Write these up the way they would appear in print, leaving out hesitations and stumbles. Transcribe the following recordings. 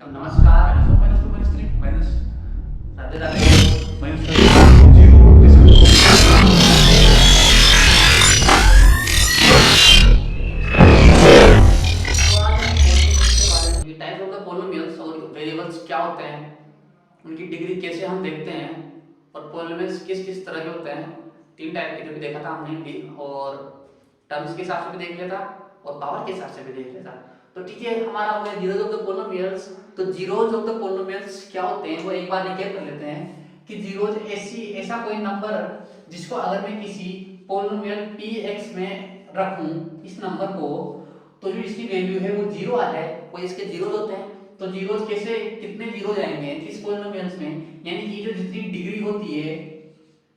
तो नमस्कार। Minus two minus three minus Radhe Radhe. Minus zero तो आज हम पॉलिनोमियल्स के बारे में, टाइप्स ऑफ द पॉलिनोमियल्स और वेरिएबल्स क्या होते हैं, उनकी डिग्री कैसे हम देखते हैं, और पॉलिनोमियल्स किस किस तरह के होते हैं। तीन टाइप के जो भी देखा था हमने, और टर्म्स के हिसाब से भी देख लिया था और पावर के हिसाब से भी देख लिया था। तो ठीक है, हमारा हो गया जीरोज ऑफ द पॉलिनोमियल्स। तो जीरोज ऑफ द पॉलिनोमियल्स क्या होते हैं वो एक बार रिकैप कर लेते हैं कि जीरोज ऐसा कोई नंबर जिसको अगर मैं किसी पॉलिनोमियल px में रखूं, इस नंबर को, तो जो इसकी वैल्यू है वो जीरो आ जाए, वो इसके जीरोज होते हैं। तो जीरोज कैसे, कितने जीरो जाएंगे किस पॉलिनोमियल्स में, यानी कि जो जितनी डिग्री होती है,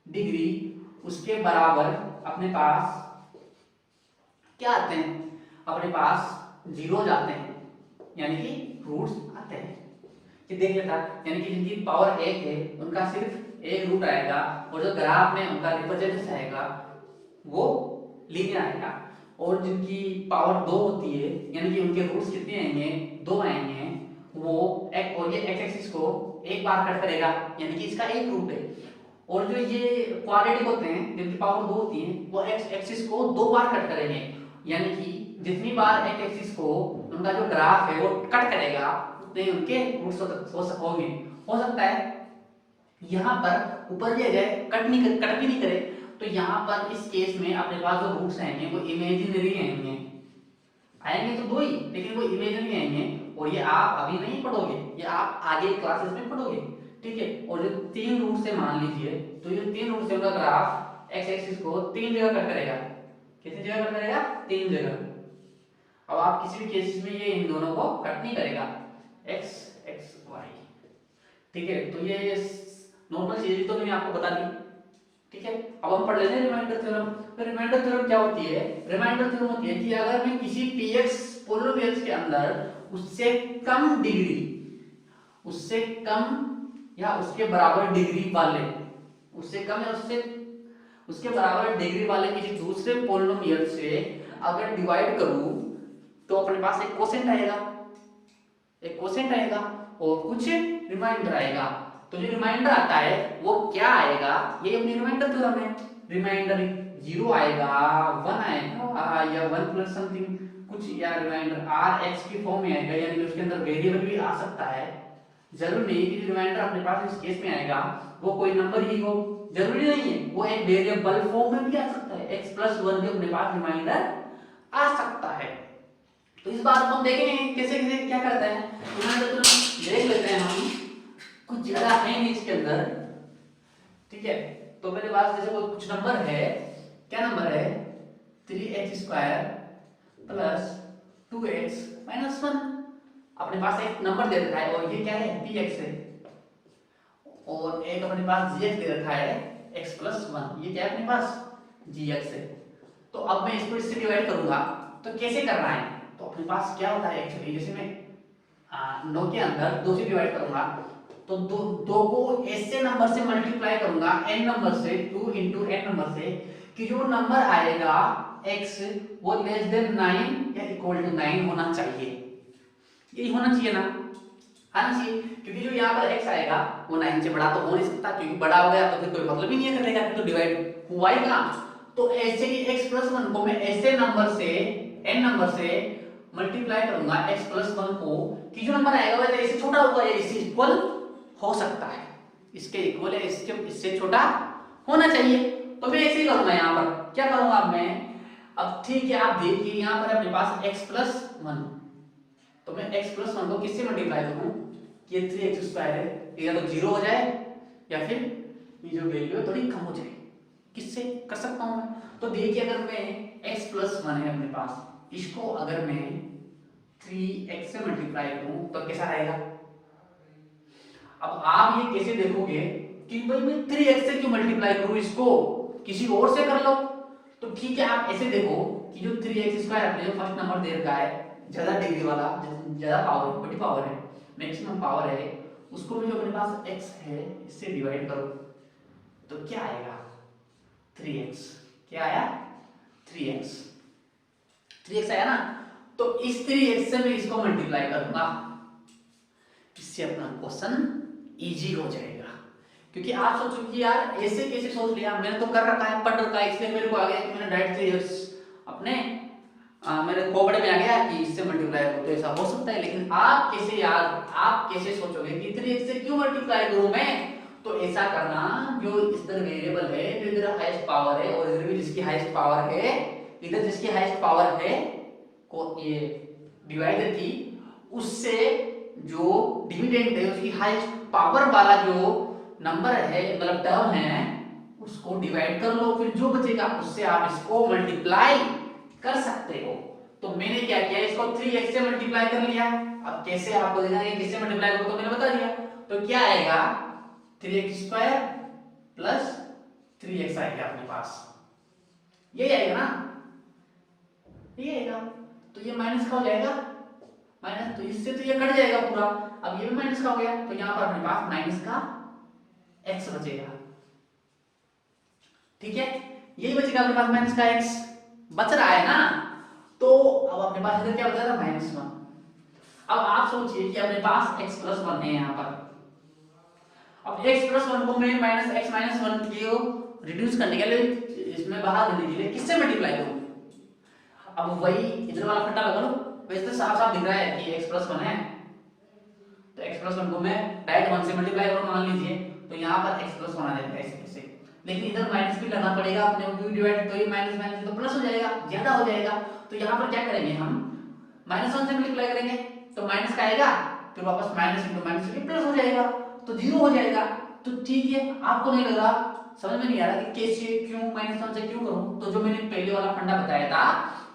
डिग्री उसके बराबर अपने पास क्या आते हैं, अपने पास जीरो आते हैं, यानी कि रूट्स आते हैं। कि देख लेता, यानी कि जिनकी पावर एक है उनका सिर्फ एक रूट आएगा, और जो ग्राफ में उनका रिप्रेजेंटेशन आएगा वो लीनियर आएगा। और जिनकी पावर दो होती है, यानी कि उनके रूट्स कितने आएंगे, दो आएंगे, वो एक, और ये एक्स एक्सिस को एक बार कट करेगा, यानी कि इसका एक रूट है। और जो ये क्वाड्रेटिक होते हैं जिनकी पावर दो होती है, वो एक्स एक्सिस को दो बार कट करेंगे, यानी कि जितनी बार एक्स एक्सिस को उनका जो ग्राफ है वो कट करेगा उतने उनके रूट्स होंगे। हो सकता है यहाँ पर ऊपर भी आ जाए, कट भी नहीं करे, तो यहाँ पर इस केस में अपने पास जो रूट्स आएंगे वो इमेजिनरी आएंगे। आएंगे तो दो ही, लेकिन वो इमेजिनरी आएंगे, और ये आप अभी नहीं पढ़ोगे, ये आप आगे क्लासेस में पढ़ोगे। ठीक है, और जो तीन रूट से मान लीजिए, तो ये तीन रूट से उनका ग्राफ एक्स एक्सिस को तीन जगह कट करेगा। कितनी जगह कट करेगा, तीन जगह। अब आप किसी भी केस में ये इन दोनों को कट नहीं करेगा, एक्स एक्स वाई। ठीक है, तो ये नॉर्मल चीज तो मैंने आपको बता दी। ठीक है, अब हम पढ़ लेते हैं रिमाइंडर थ्योरम। तो रिमाइंडर थ्योरम क्या होती है, रिमाइंडर थ्योरम होती है कि अगर मैं किसी px पॉलिनोमियल्स के अंदर उससे कम डिग्री, उससे कम या उसके बराबर डिग्री वाले, उससे कम या उससे उसके बराबर डिग्री वाले किसी दूसरे पॉलिनोमियल से अगर डिवाइड करूं, तो अपने पास एक कोसेंट आएगा, एक कोसेंट आएगा और कुछ रिमाइंडर आएगा। तो जो रिमाइंडर आता है वो क्या आएगा, ये अपनी रिमाइंडर थ्योरम है। रिमाइंडर जीरो आएगा, वन आएगा, या वन प्लस समथिंग कुछ, या रिमाइंडर आर एक्स की फॉर्म में आएगा, यानी कि उसके अंदर वेरिएबल भी आ सकता है। जरूरी नहीं कि रिमाइंडर अपने पास इस केस में आएगा वो कोई नंबर ही हो, जरूरी नहीं है, वो एक वेरिएबल फॉर्म में भी आ सकता है। एक्स प्लस वन भी अपने पास रिमाइंडर आ सकता है। तो इस बात को हम देखेंगे कैसे कैसे क्या करते हैं। रिमाइंडर तो देख लेते हैं हम, कुछ ज्यादा है नहीं इसके अंदर। ठीक है, तो मेरे पास जैसे कोई कुछ नंबर है, क्या नंबर है, 3x² प्लस 2x माइनस 1। अपने पास एक नंबर दे रखा है और ये क्या है, px है, और एक अपने पास gx दे रखा है x प्लस 1, ये क्या है अपने पास, gx है। तो अब मैं इसको इससे डिवाइड करूंगा, तो कैसे करना है, तो अपने पास क्या होता है एक्चुअली, जैसे मैं 9 के अंदर 2 से डिवाइड करूंगा, तो दो को ऐसे नंबर से मल्टीप्लाई करूंगा, n नंबर से, 2 इंटू n नंबर से, कि जो नंबर आएगा x वो लेस देन 9 या इक्वल टू 9 होना चाहिए। यही होना चाहिए ना, आना चाहिए, क्योंकि जो यहाँ पर x आएगा वो 9 से बड़ा तो हो नहीं सकता, क्योंकि बड़ा हो गया तो फिर कोई मतलब ही नहीं है करने का, तो डिवाइड हुआ ही कहाँ। तो ऐसे ही x प्लस 1 को मैं ऐसे नंबर से, n नंबर से मल्टीप्लाई करूंगा x प्लस 1 को, कि जो नंबर आएगा वो इससे छोटा होगा या इससे इक्वल हो सकता है, इसके इक्वल है, इससे छोटा होना चाहिए। तो मैं ऐसे ही करूंगा, यहाँ पर क्या करूंगा मैं, अब ठीक है आप देखिए यहाँ पर अपने पास x प्लस 1, तो मैं x प्लस 1 को किससे मल्टीप्लाई करूं, ये 3x² है, या तो जीरो हो जाए या फिर ये जो वैल्यू है थोड़ी कम हो जाए, किससे कर सकता हूं मैं। तो देखिए अगर मैं x प्लस 1 है अपने पास, इसको अगर मैं 3x से मल्टीप्लाई करूं तो कैसा रहेगा। अब आप ये कैसे देखोगे कि भाई मैं 3x से क्यों मल्टीप्लाई करूं, इसको किसी और से कर लो। तो ठीक है, आप ऐसे देखो कि जो 3x² अपने जो फर्स्ट नंबर दे रखा है, ज्यादा डिग्री वाला, ज्यादा पावर, बड़ी पावर है, मैक्सिमम पावर है, उसको भी जो अपने पास x है इससे डिवाइड करो, तो क्या आएगा, 3x। क्या आया, 3x, 3x आया ना। तो इस 3x से मैं इसको मल्टीप्लाई करूंगा, इससे अपना क्वेश्चन इजी हो जाएगा। क्योंकि आप सोचो कि यार ऐसे कैसे सोच लिया, मैंने तो कर रखा है, पढ़ रखा है, इसलिए मेरे को आ गया कि मैंने डायरेक्ट 3x अपने मेरे कोबड़े में आ गया कि इससे मल्टीप्लाई करो, तो ऐसा हो सकता है। लेकिन आप कैसे यार, आप कैसे सोचोगे कि 3x से क्यों मल्टीप्लाई करूं मैं? तो ऐसा करना, जो इधर वेरिएबल है, जो इधर हाईएस्ट पावर है और इधर भी जिसकी हाईएस्ट पावर है, इधर जिसकी हाईएस्ट पावर है को ये डिवाइडर की, उससे जो डिविडेंड है उसकी हाईएस्ट पावर वाला जो नंबर है, मतलब टर्म है, उसको डिवाइड कर लो, फिर जो बचेगा उससे आप इसको मल्टीप्लाई कर सकते हो। तो मैंने क्या किया, इसको 3x से मल्टीप्लाई कर लिया। अब कैसे आपको देखना है किससे मल्टीप्लाई करो, तो मैंने बता दिया। तो क्या आएगा, 3x² प्लस 3x आएगा अपने पास, यही आएगा ना, ये आएगा। तो ये माइनस का हो जाएगा, माइनस, तो इससे तो ये कट जाएगा पूरा। अब ये भी माइनस का हो गया, तो यहाँ पर अपने पास माइनस का x बचेगा। ठीक है, यही बचेगा अपने पास, माइनस का x बच रहा है ना। तो अब अपने पास इधर क्या बचा था, -1। अब आप सोचिए कि अपने पास x+1 है यहाँ पर। अब x+1 को मैं -x-1 को रिड्यूस करने के लिए, इसमें बाहर देने के लिए किससे मल्टीप्लाई करूं? अब वही इधर वाला फंडा लगा लो, वैसे तो साफ साफ दिख रहा है कि x+1 है, तो x+1 को मैं डायरेक्ट 1 से मल्टीप्लाई करूं मान लीजिए, तो यहाँ पर x+1 आ जाएगा ऐसे। लेकिन इधर माइनस भी लगना पड़ेगा अपने को, डिवाइड, तो ये माइनस माइनस तो प्लस हो जाएगा, ज्यादा हो जाएगा। तो यहाँ पर क्या करेंगे हम, -1 से मल्टीप्लाई करेंगे, तो माइनस का आएगा, फिर वापस माइनस इंटू माइनस प्लस हो जाएगा, तो 0 हो जाएगा। तो ठीक है, आपको नहीं लग रहा, समझ में नहीं आ रहा कि कैसे, क्यों -1 से क्यों करूं? तो जो मैंने पहले वाला फंडा बताया था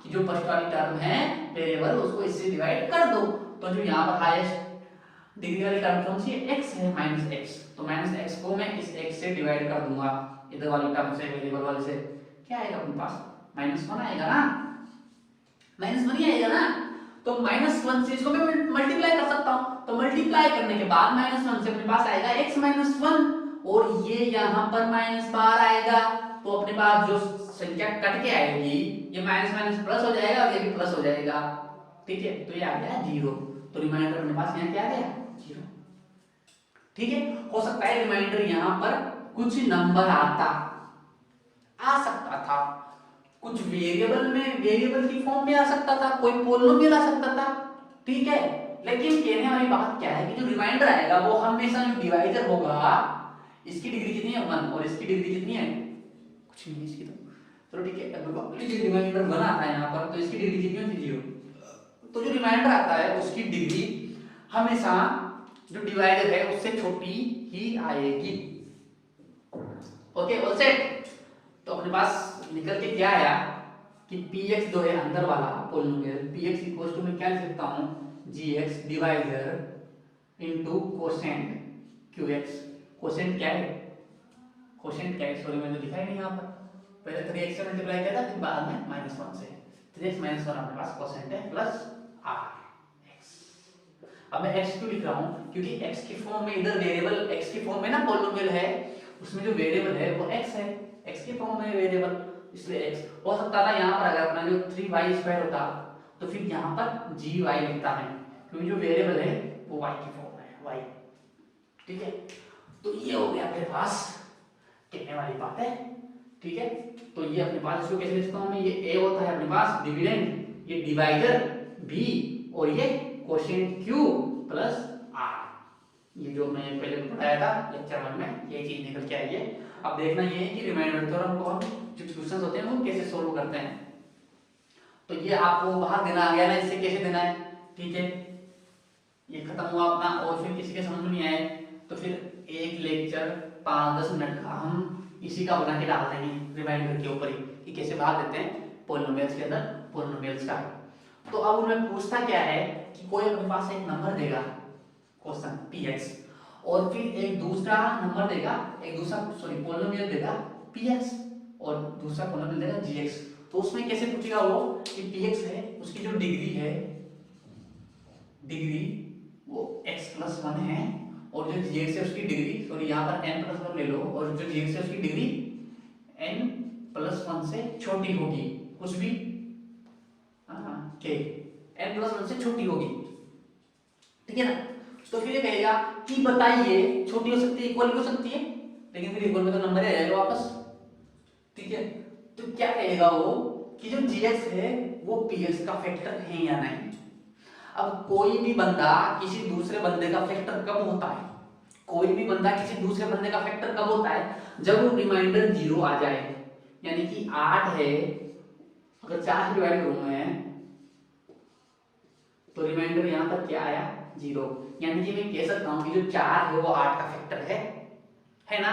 कि जो फर्स्ट वाली टर्म है वेरिएबल, उसको इससे डिवाइड कर दो। तो जो यहाँ पर हाईएस्ट डिग्री वाली टर्म कौन सी है, x है, -x, तो -x को मैं इस x से डिवाइड कर दूंगा, इधर वाली टर्म से, वेरिएबल वाले से। क्या आएगा अपने पास, -1 आएगा ना, -1 ही आएगा ना। तो -1 से इसको मैं मल्टीप्लाई कर सकता हूं, तो मल्टीप्लाई करने के बाद -1 से अपने पास आएगा x-1, और ये यहाँ पर -12 आएगा। तो अपने पास जो संख्या कट के आएगी, ये माइनस माइनस प्लस हो जाएगा और ये भी प्लस हो जाएगा। ठीक है, तो ये आ गया 0, तो रिमाइंडर अपने पास यहाँ क्या आ गया, 0। ठीक है, हो सकता है रिमाइंडर यहाँ पर कुछ नंबर आ सकता था, कुछ वेरिएबल में, वेरिएबल की फॉर्म में आ सकता था, कोई पोलिनोमियल आ सकता था। ठीक है, लेकिन कहने वाली बात क्या है कि जो रिमाइंडर आएगा वो हमेशा जो डिवाइजर होगा, इसकी डिग्री कितनी है 1 और इसकी डिग्री कितनी है, कुछ नहीं इसकी, तो चलो ठीक है, लीजिए रिमाइंडर 1 आता है यहाँ पर, तो इसकी डिग्री कितनी होती है 0। तो जो रिमाइंडर आता है उसकी डिग्री हमेशा जो डिवाइडर है उससे छोटी ही आएगी। Okay, all set. तो अपने पास निकल के क्या आया कि px जो है अंदर वाला पोलिनोमियल, px इक्वल्स टू मैं क्या लिख सकता हूँ, gx divider into quotient qx। Quotient क्या है, कोसेंट क्या है, सॉरी मैंने लिखा ही नहीं यहाँ पर, पहले 3x से मल्टीप्लाई किया था, फिर बाद में -1 से, 3x -1 अपने पास कोसेंट है प्लस rx। अब मैं x क्यों लिख रहा हूँ, क्योंकि x की फॉर्म में इधर वेरिएबल x की फॉर्म में ना पोलिनोमियल है, उसमें जो वेरिएबल है वो x है, x की फॉर्म में वेरिएबल, इसलिए x। हो सकता था यहाँ पर अगर अपना जो 3y² होता तो फिर यहाँ पर gy लिखता है, क्योंकि जो वेरिएबल है वो y की फॉर्म में है, y। ठीक है, तो ये हो गया अपने पास कहने वाली बात है। ठीक है, तो ये अपने पास, इसको कैसे लिखता हूँ मैं, ये a होता है अपने पास डिविडेंड, ये डिवाइडर b, और ये कोशेंट q प्लस r। ये जो मैं पहले बताया था लेक्चर 1 में, ये चीज निकल के आई है। अब देखना ये है कि रिमाइंडर थ्योरम को हम जो क्वेश्चंस होते हैं वो कैसे सोल्व करते हैं। तो ये आपको बाहर देना आ गया ना, इससे कैसे देना है। ठीक है, ये खत्म हुआ अपना, और फिर किसी के समझ में नहीं आए तो फिर एक लेक्चर 5-10 मिनट का हम इसी का बना के डाल देंगे रिमाइंडर के ऊपर ही, कि कैसे बाहर देते हैं पोलिनोमियल्स के अंदर पोलिनोमियल्स का। तो अब उनमें पूछता क्या है कि कोई अपने पास एक नंबर देगा क्वेश्चन px, और फिर एक दूसरा नंबर देगा, एक दूसरा पोलिनोमियल देगा px, और दूसरा पोलिनोमियल देगा gx। तो उसमें कैसे पूछेगा वो कि px है, उसकी जो डिग्री है, डिग्री वो x+1 है, और जो gx है उसकी डिग्री, सॉरी यहाँ पर n+1 ले लो, और जो gx है उसकी डिग्री n+1 से छोटी होगी, कुछ भी k n+1 से छोटी होगी। ठीक है ना, तो फिर ये कहेगा कि बताइए, छोटी हो सकती है, इक्वल भी हो सकती है, लेकिन फिर इक्वल में तो नंबर ही आ जाएगा वापस। ठीक है, तो क्या कहेगा वो कि जो जीएक्स है वो पीएक्स का फैक्टर है या नहीं। अब कोई भी बंदा किसी दूसरे बंदे का फैक्टर कब होता है, कोई भी बंदा किसी दूसरे बंदे का फैक्टर कब होता है, जब वो रिमाइंडर 0 आ जाए। यानी कि 8 है, अगर 4 से डिवाइड करूं मैं तो रिमाइंडर यहां पर क्या आया, 0। यानी कि मैं कह सकता हूं कि जो 4 है वो 8 का फैक्टर है ना,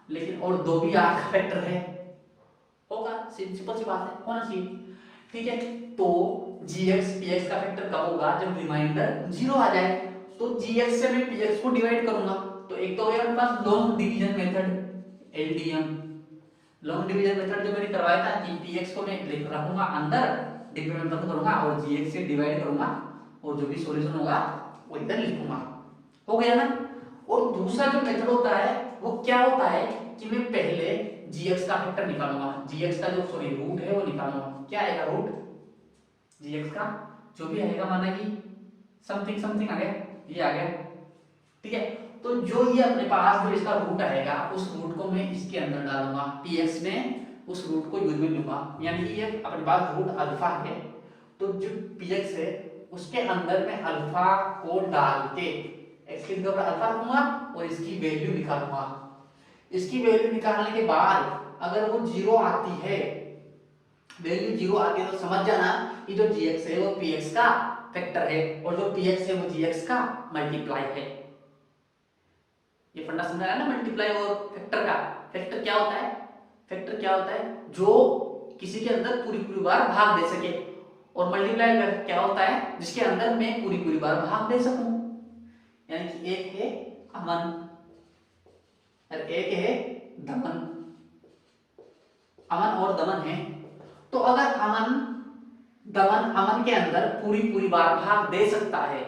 लेकिन और 2 भी 8 का फैक्टर है, होगा, सिंपल सी बात है, होना चाहिए। ठीक है, तो जीएक्स पीएक्स का फैक्टर कब होगा, जब रिमाइंडर 0 आ जाए। तो जीएक्स से मैं पीएक्स को डिवाइड करूंगा, तो एक तो होगा मेरे पास long division method, LDM. Long division method जो मैंने करवाया था कि पीएक्स को मैं रखूंगा अंदर, डिब्बे में बंद करूंगा और जीएक्स से डिवाइड करूंगा और जो भी सॉल्यूशन होगा वो इधर लिखूंगा, हो गया ना। और दूसरा जो मेथड होता है वो क्या होता है कि मैं पहले जीएक्स का फैक्टर निकालूंगा, जीएक्स का जो सॉरी रूट है वो निकालूंगा। क्या आएगा रूट जीएक्स का, जो भी आएगा, माना कि समथिंग समथिंग आ गया, ये आ गया। ठीक है, तो जो ये अपने पास जो इसका रूट आएगा उस रूट को मैं इसके अंदर डालूंगा, पीएक्स में उस रूट को यूज में लूंगा। यानी कि ये अपने पास रूट अल्फा है, तो जो पीएक्स है उसके अंदर मैं अल्फा को डाल के एक्स की जगह पर अल्फा रखूंगा और इसकी वैल्यू निकालूंगा। इसकी वैल्यू निकालने के बाद अगर वो 0 आती है, वैल्यू 0 आती है, तो समझ जाना कि जो जीएक्स है वो पीएक्स का फैक्टर है और जो पीएक्स है वो जीएक्स का मल्टीप्लाई है। ये फंडा समझ आया ना, मल्टीप्लाई और फैक्टर का। फैक्टर क्या होता है, फैक्टर क्या होता है, जो किसी के अंदर पूरी पूरी बार भाग दे सके, और मल्टीप्लाई क्या होता है, जिसके अंदर मैं पूरी पूरी बार भाग दे सकूं। यानी कि एक है अमन और एक है दमन, अमन और दमन है। तो अगर अमन के अंदर पूरी पूरी बार भाग दे सकता है,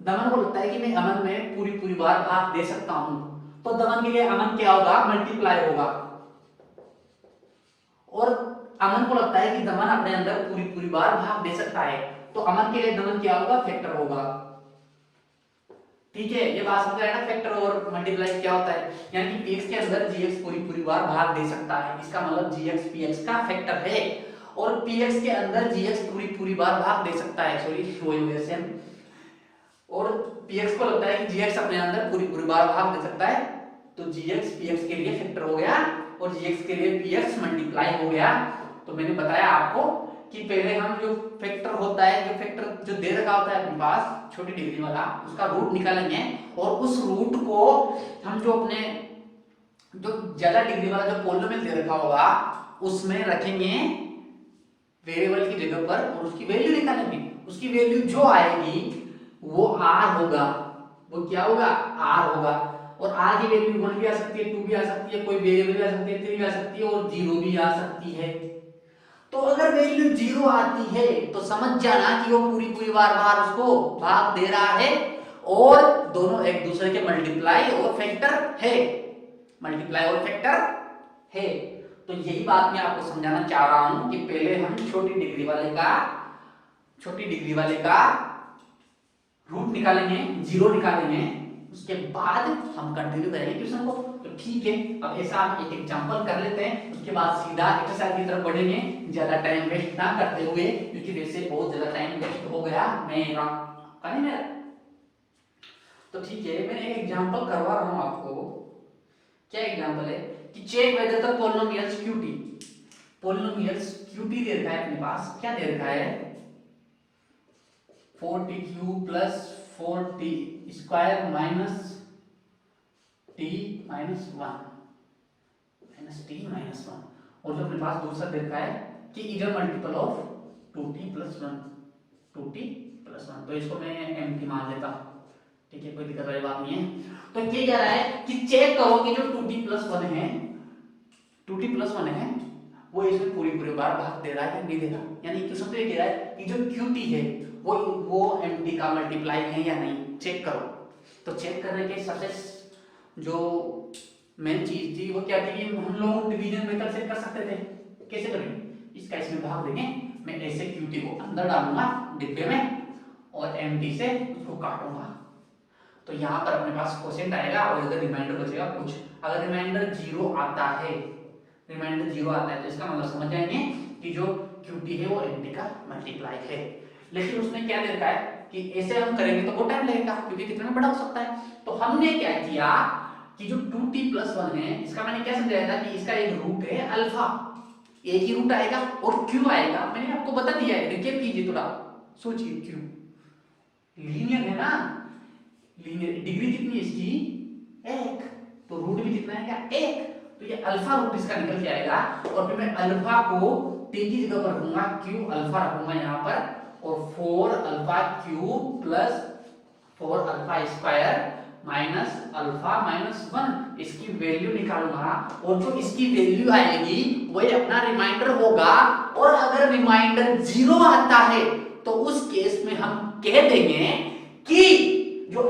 दमन को लगता है कि मैं अमन में पूरी पूरी बार भाग दे सकता हूं, तो दमन के लिए अमन क्या होगा, मल्टीप्लाई होगा। और अमन को लगता है कि दमन अपने अंदर पूरी पूरी बार भाग दे सकता है, तो अमन के लिए दमन क्या होगा, फैक्टर होगा। ठीक है, ये बात समझ आया ना, फैक्टर और मल्टीप्लाई क्या होता है। यानी कि पीएक्स के अंदर जीएक्स पूरी पूरी बार भाग दे सकता है, इसका मतलब जीएक्स पीएक्स का फैक्टर है, और पीएक्स के अंदर जीएक्स पूरी पूरी बार भाग दे सकता है, सॉरी वही हो गया सेम। और पीएक्स को लगता है कि जीएक्स अपने अंदर पूरी पूरी बार भाग दे सकता है, तो जीएक्स पीएक्स के लिए फैक्टर हो गया और जीएक्स के लिए पीएक्स मल्टीप्लाई हो गया। तो मैंने बताया आपको कि पहले हम जो फैक्टर होता है, जो फैक्टर जो दे रखा होता है अपने पास छोटी डिग्री वाला, उसका रूट निकालेंगे और उस रूट को हम जो अपने जो ज्यादा डिग्री वाला जो पॉलिनोमियल दे रखा होगा उसमें रखेंगे वेरिएबल की जगह पर और उसकी वैल्यू निकालेंगे। उसकी वैल्यू जो आएगी वो r होगा, वो क्या होगा, r होगा। और r की वैल्यू 1 भी आ सकती है, 2 भी आ सकती है, कोई वेरिएबल भी आ सकती है, 3 भी आ सकती है और 0 भी आ सकती है। तो अगर वैल्यू 0 आती है तो समझ जाना कि वो पूरी पूरी बार उसको भाग दे रहा है और दोनों एक दूसरे के मल्टीप्लाई और फैक्टर है, मल्टीप्लाई और फैक्टर है। तो यही बात मैं आपको समझाना चाह रहा हूं कि पहले हम छोटी डिग्री वाले का रूट निकालेंगे, 0 निकालेंगे, उसके बाद हम कंटिन्यू करेंगे क्वेश्चन को। तो ठीक है, अब ऐसा हम एक एग्जांपल कर लेते हैं, उसके बाद सीधा एक्सरसाइज की तरफ बढ़ेंगे, ज्यादा टाइम वेस्ट ना करते हुए, क्योंकि वैसे बहुत ज्यादा टाइम वेस्ट हो गया मेरा। तो ठीक है, मैं एक एग्जांपल करवा रहा हूं आपको। क्या एग्जांपल है कि check whether the polynomials qt, polynomials qt दे रखा है अपने पास। क्या दे रखा है, 4t³ plus 4t square minus t minus 1 और जो अपने पास दूसरा दे रखा है कि इधर मल्टीपल ऑफ 2t प्लस 1 तो इसको मैं एम्प्टी मान लेता हूं। ठीक है, कोई दिक्कत वाली बात नहीं है। तो ये कह रहा है कि चेक करो कि जो 2t प्लस 1 है वो इसमें पूरी पूरी बार भाग दे रहा है या नहीं दे रहा। यानी क्वेश्चन तो ये कह रहा है कि जो qt है वो एम्प्टी का मल्टीप्लाई है या नहीं, चेक करो। तो चेक करने के सबसे जो मेन चीज थी वो क्या थी कि हम लोग डिवीजन मेथड से कर सकते थे। कैसे करेंगे, इसका इसमें भाग देंगे, मैं ऐसे qt को अंदर डालूंगा डिब्बे में और एम्प्टी से उसको काटूंगा। तो यहाँ पर अपने पास क्वोशिएंट आएगा और इधर रिमाइंडर बचेगा कुछ। अगर रिमाइंडर 0 आता है, रिमाइंडर 0 आता है तो इसका मतलब समझ जाएंगे कि जो QT है वो MT का मल्टीप्लाई है। लेकिन उसने क्या दे रखा है कि ऐसे हम करेंगे तो वो टाइम लगेगा क्योंकि कितने में बड़ा हो सकता है। तो हमने क्या किया कि जो 2t+1 है इसका मैंने क्या समझाया था कि इसका एक रूट है अल्फा, एक ही रूट आएगा और Q आएगा। मैंने आपको बता दिया है, रिकैप कीजिए थोड़ा, सोचिए। Q लीनियर है ना, लीनियर, डिग्री कितनी है इसकी 1, तो रूट भी कितना आएगा 1, तो ये अल्फा रूट इसका निकल के आएगा। और फिर मैं अल्फा को t की जगह पर रखूंगा, q अल्फा रखूंगा यहाँ पर, और 4 alpha cube plus 4 alpha square minus alpha minus 1, इसकी वैल्यू निकालूंगा और जो इसकी वैल्यू आएगी वही अपना रिमाइंडर होगा। और अगर रिमाइंडर 0 आता है तो उस केस में हम कह देंगे कि जो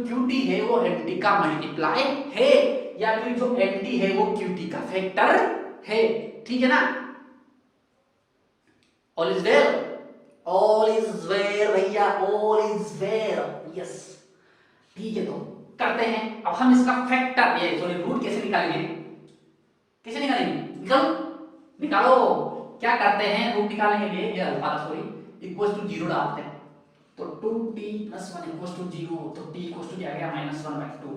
QT है वो MT का मल्टीप्लाई है, या फिर जो MT है वो QT का फैक्टर है। ठीक है ना? All is well, all is well भैया, ऑल इज वेल, यस। ठीक है, तो करते हैं अब हम इसका फैक्टर, ये सॉरी रूट कैसे निकालेंगे, कैसे निकालेंगे, निकालो निकालो। क्या करते हैं रूट निकालने के लिए, ये अल्फा सॉरी इक्वल टू 0 डालते हैं, तो 2t+1 इक्वल टू 0, तो t इक्वल टू क्या आ गया -1/2।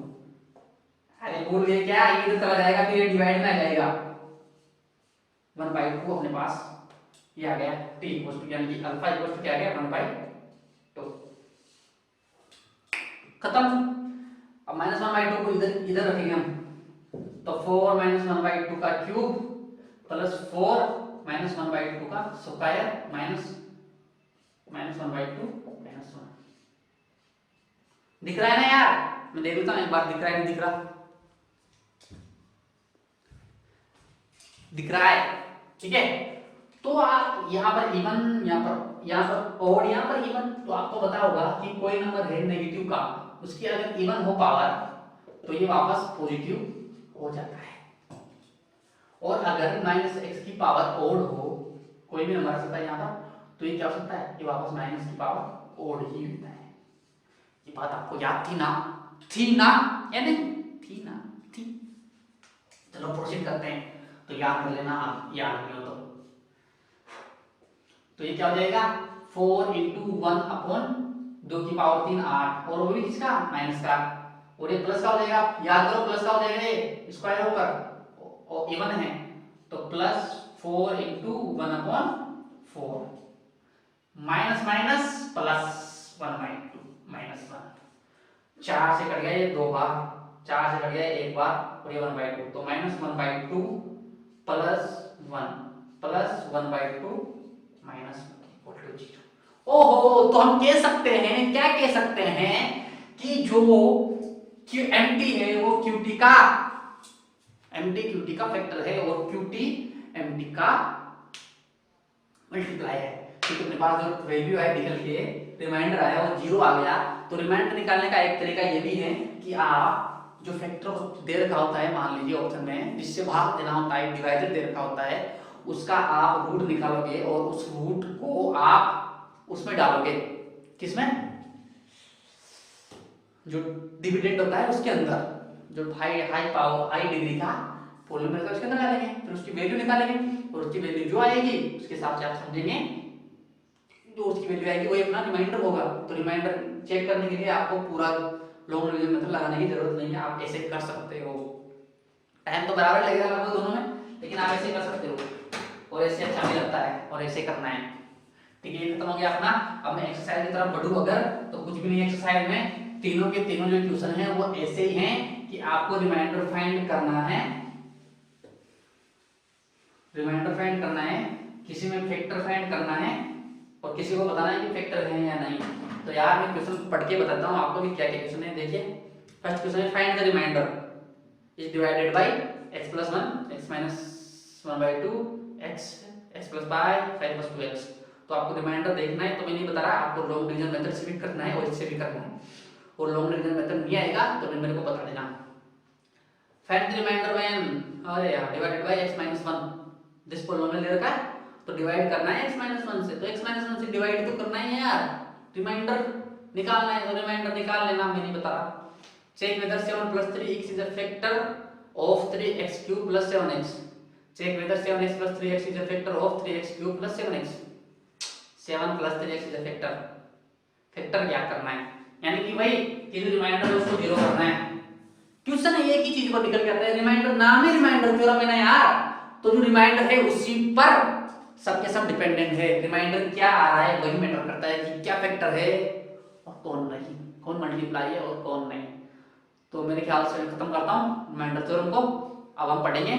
अरे भूल गए क्या, ये तो चला जाएगा फिर ये डिवाइड में आ जाएगा, 1/2 अपने पास ये आ गया, t इक्वल टू यानी कि अल्फा इक्वल टू क्या आ गया 1/2। खत्म। अब -1/2 को इधर इधर रखेंगे हम, तो 4 -1/2 का क्यूब प्लस 4 -1/2 का स्क्वायर माइनस -1/2 -1। दिख रहा है ना यार, मैं देख लेता हूं एक बार, दिख रहा है नहीं दिख रहा, दिख रहा है, ठीक है। तो आप यहाँ पर इवन, यहाँ पर ओड, यहाँ पर इवन, तो आपको पता होगा कि कोई नंबर है नेगेटिव का, उसकी अगर इवन हो पावर तो ये वापस पॉजिटिव हो जाता है। और अगर -x की पावर ओड हो, कोई भी नंबर आ सकता है यहाँ पर, तो ये क्या हो सकता है, ये वापस माइनस की पावर ओड ही होता है। ये बात आपको याद थी ना, थी ना या नहीं थी ना, थी। चलो प्रोसीड करते हैं, तो याद कर लेना आप, याद नहीं हो तो ये क्या हो जाएगा 4 × 1/2 की पावर 3 8, और वो भी किसका माइनस का, और ये प्लस का हो जाएगा, याद करो प्लस का हो जाएगा, ये स्क्वायर होकर और इवन है तो प्लस 4 × 1/4 माइनस माइनस प्लस 1/2 -1, 4 से कट गया ये 2 बार, 4 से कट गया एक बार, और ये 1/2, तो -1/2 प्लस 1 प्लस 1/2 -1 0। ओहो, तो हम कह सकते हैं, क्या कह सकते हैं कि जो MT है वो QT का, MT QT का फैक्टर है और QT MT का मल्टीप्लाई है। क्योंकि अपने पास जो वैल्यू है निकल के रिमाइंडर आया वो 0 आ गया, तो रिमाइंडर निकालने का एक तरीका ये भी है कि आप जो फैक्टर दे रखा होता है, मान लीजिए ऑप्शन में जिससे भाग देना होता है, डिवाइडेड दे रखा होता है, उसका आप रूट निकालोगे और उस रूट को आप उसमें डालोगे, किसमें, जो डिविडेंड होता है उसके अंदर, जो हाई पावर हाई डिग्री का पॉलीनोमियल का उसके अंदर डालेंगे, फिर उसकी वैल्यू निकालेंगे, और उसकी वैल्यू जो आएगी उसके हिसाब से आप समझेंगे, जो उसकी वैल्यू आएगी वही अपना रिमाइंडर होगा। तो रिमाइंडर चेक करने के लिए आपको पूरा लॉन्ग डिवीजन मेथड लगाने की जरूरत नहीं है, आप ऐसे कर सकते हो। टाइम तो बराबर लगेगा आपको दोनों में, लेकिन आप ऐसे कर सकते हो, और ऐसे अच्छा भी लगता है, और ऐसे करना है। ठीक है, ये खत्म हो गया अपना। अब मैं एक्सरसाइज की तरफ बढ़ूं अगर, तो कुछ भी नहीं, एक्सरसाइज में तीनों के तीनों जो क्वेश्चन हैं वो ऐसे ही हैं कि आपको रिमाइंडर फाइंड करना है, रिमाइंडर फाइंड करना है, किसी में फैक्टर फाइंड करना है, और किसी को बताना है कि फैक्टर है या नहीं। तो यार मैं क्वेश्चन पढ़ के बताता हूँ आपको कि क्या क्या क्वेश्चन है। देखिए फर्स्ट क्वेश्चन है, find the reminder is divided by x + 1 x - 1/2 x + 5 + 2x। तो आपको रिमाइंडर देखना है, तो मैं नहीं बता रहा, आपको लॉन्ग डिवीजन मेथड से भी करना है और इससे भी करना है, और लॉन्ग डिवीजन मेथड नहीं आएगा तो मेरे को बता देना। फाइंड द रिमाइंडर व्हेन, अरे यार, divided by x - 1, this polynomial दे रखा है तो डिवाइड करना है x - 1 से, तो x - 1 से डिवाइड तो करना ही है यार रिमाइंडर, निकालना है तो रिमाइंडर निकाल लेना, मैं नहीं बता रहा। Check whether 7 plus 3x is a factor of 3x cube plus 7x। Check whether 7x plus 3x is a factor of 3x cube plus 7x। 7 plus 3x is a factor। Factor क्या करना है, यानी कि भाई ये जो reminder है उसको जीरो करना है। क्वेश्चन एक ही चीज पर निकल के आता है, रिमाइंडर नाम ही रिमाइंडर थ्योरम है ना यार, तो जो रिमाइंडर है उसी पर सबके सब डिपेंडेंट है। रिमाइंडर क्या आ रहा है वही मैटर करता है कि क्या फैक्टर है और कौन नहीं, कौन मल्टीप्लाई है और कौन नहीं। तो मेरे ख्याल से खत्म करता हूँ रिमाइंडर थ्योरम को। अब हम पढ़ेंगे